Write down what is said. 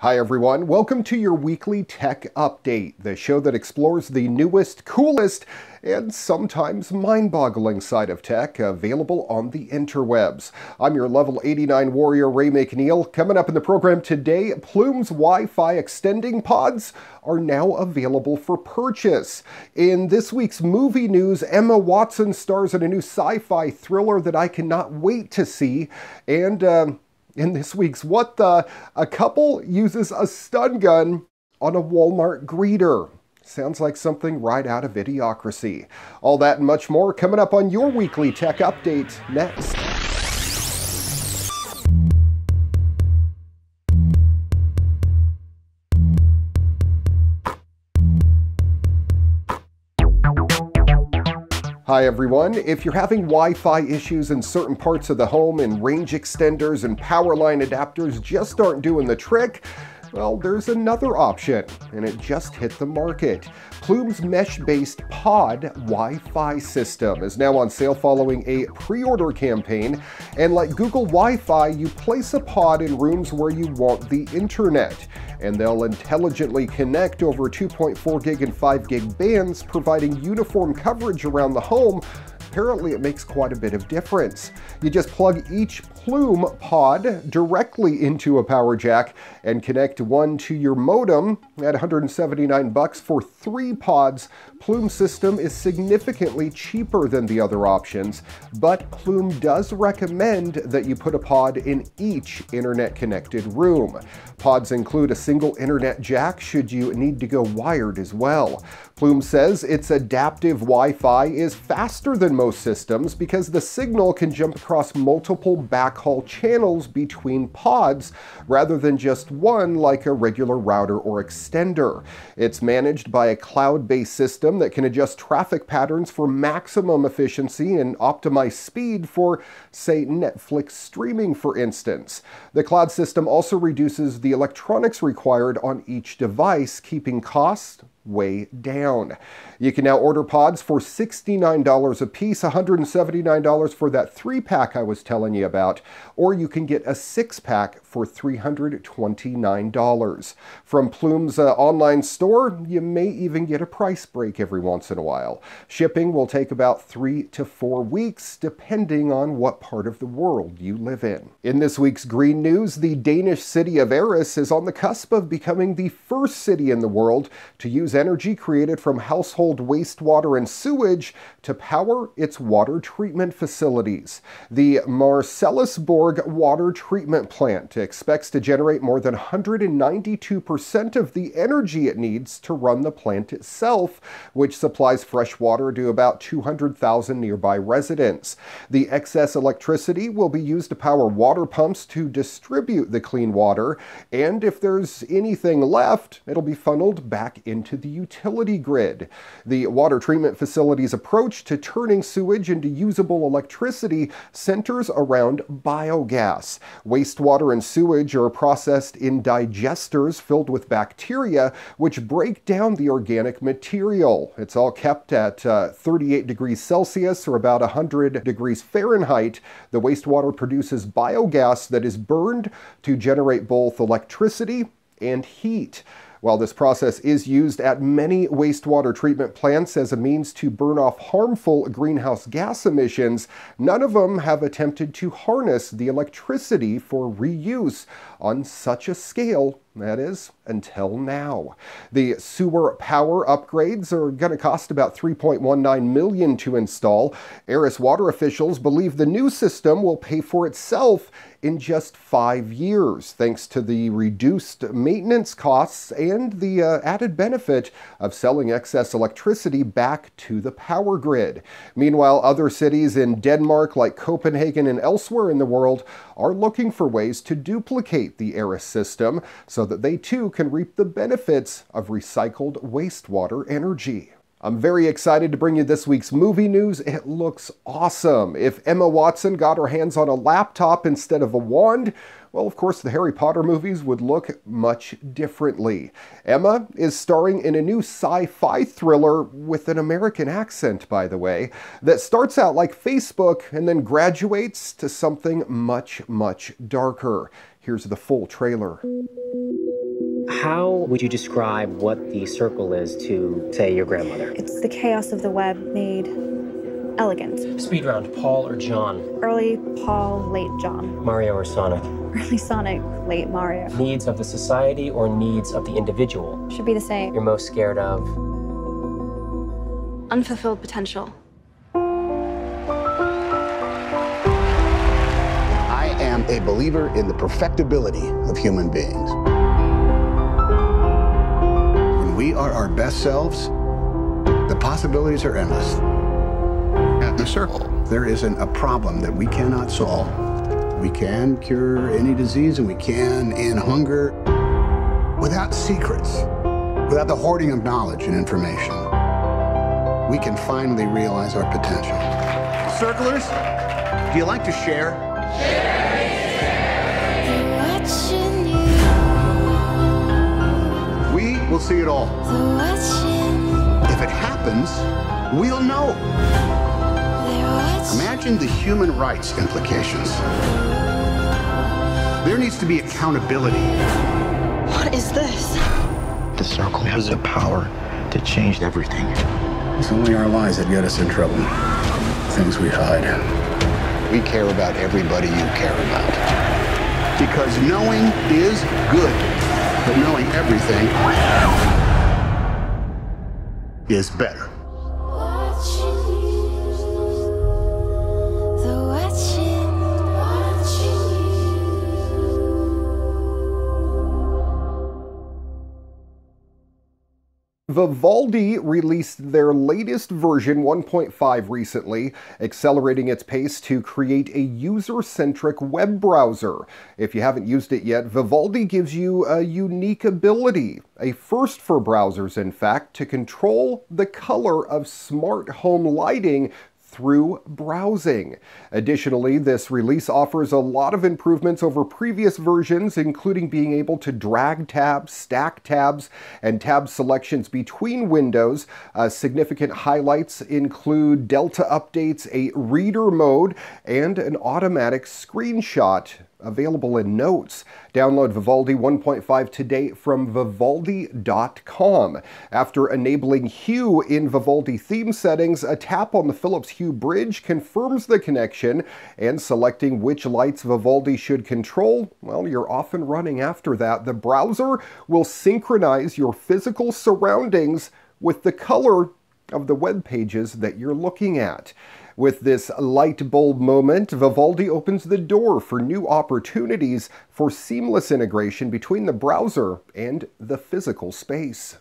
Hi everyone, welcome to your weekly tech update, the show that explores the newest, coolest, and sometimes mind-boggling side of tech available on the interwebs. I'm your level 89 warrior, Ray McNeal. Coming up in the program today, Plume's Wi-Fi extending pods are now available for purchase. In this week's movie news, Emma Watson stars in a new sci-fi thriller that I cannot wait to see, and in this week's What The, a couple uses a stun gun on a Walmart greeter. Sounds like something right out of Idiocracy. All that and much more coming up on your weekly tech update next. Hi everyone, if you're having Wi-Fi issues in certain parts of the home and range extenders and power line adapters just aren't doing the trick, well, there's another option, and it just hit the market. Plume's mesh-based pod Wi-Fi system is now on sale following a pre-order campaign, and like Google Wi-Fi, you place a pod in rooms where you want the internet, and they'll intelligently connect over 2.4 gig and 5 gig bands, providing uniform coverage around the home. Apparently it makes quite a bit of difference. You just plug each Plume pod directly into a power jack and connect one to your modem at $179 for 3 pods. Plume's system is significantly cheaper than the other options, but Plume does recommend that you put a pod in each internet-connected room. Pods include a single internet jack should you need to go wired as well. Plume says its adaptive Wi-Fi is faster than most systems because the signal can jump across multiple backhaul channels between pods rather than just one like a regular router or extender. It's managed by a cloud-based system that can adjust traffic patterns for maximum efficiency and optimize speed for, say, Netflix streaming, for instance. The cloud system also reduces the electronics required on each device, keeping costs way down. You can now order pods for $69 a piece, $179 for that 3-pack I was telling you about, or you can get a 6-pack for $329. From Plume's online store, you may even get a price break every once in a while. Shipping will take about 3 to 4 weeks, depending on what part of the world you live in. In this week's green news, the Danish city of Aarhus is on the cusp of becoming the first city in the world to use energy created from household wastewater and sewage to power its water treatment facilities. The Marcellusborg water treatment plant expects to generate more than 192% of the energy it needs to run the plant itself, which supplies fresh water to about 200,000 nearby residents. The excess electricity will be used to power water pumps to distribute the clean water, and if there's anything left, it'll be funneled back into the utility grid. The water treatment facility's approach to turning sewage into usable electricity centers around biogas. Wastewater and sewage are processed in digesters filled with bacteria, which break down the organic material. It's all kept at 38 degrees Celsius or about 100 degrees Fahrenheit. The wastewater produces biogas that is burned to generate both electricity and heat. While this process is used at many wastewater treatment plants as a means to burn off harmful greenhouse gas emissions, none of them have attempted to harness the electricity for reuse on such a scale. That is, until now. The sewer power upgrades are going to cost about $3.19 million to install. Aarhus water officials believe the new system will pay for itself in just 5 years, thanks to the reduced maintenance costs and the added benefit of selling excess electricity back to the power grid. Meanwhile, other cities in Denmark, like Copenhagen and elsewhere in the world, are looking for ways to duplicate the Aarhus system so that they too can reap the benefits of recycled wastewater energy. I'm very excited to bring you this week's movie news. It looks awesome. If Emma Watson got her hands on a laptop instead of a wand, well, of course, the Harry Potter movies would look much differently. Emma is starring in a new sci-fi thriller with an American accent, by the way, that starts out like Facebook and then graduates to something much, much darker. Here's the full trailer. How would you describe what the circle is to, say, your grandmother? It's the chaos of the web made elegant. Speed round, Paul or John? Early Paul, late John. Mario or Sonic? Early Sonic, late Mario. Needs of the society or needs of the individual? Should be the same. You're most scared of? Unfulfilled potential. I am a believer in the perfectibility of human beings. When we are our best selves, the possibilities are endless. At the circle, there isn't a problem that we cannot solve. We can cure any disease, and we can end hunger without secrets, without the hoarding of knowledge and information. We can finally realize our potential. Circlers, do you like to share? We will see it all. If it happens, we'll know. Imagine the human rights implications. There needs to be accountability. What is this? The circle has the power to change everything. It's only our lies that get us in trouble. Things we hide. We care about everybody you care about. Because knowing is good, but knowing everything is better. Vivaldi released their latest version, 1.5, recently, accelerating its pace to create a user-centric web browser. If you haven't used it yet, Vivaldi gives you a unique ability, a first for browsers, in fact, to control the color of smart home lighting through browsing. Additionally, this release offers a lot of improvements over previous versions, including being able to drag tabs, stack tabs, and tab selections between windows. Significant highlights include Delta updates, a reader mode, and an automatic screenshot available in Notes. Download Vivaldi 1.5 today from Vivaldi.com. After enabling Hue in Vivaldi theme settings, a tap on the Philips Hue bridge confirms the connection, and selecting which lights Vivaldi should control, well, you're off and running after that. The browser will synchronize your physical surroundings with the color of the web pages that you're looking at. With this light bulb moment, Vivaldi opens the door for new opportunities for seamless integration between the browser and the physical space.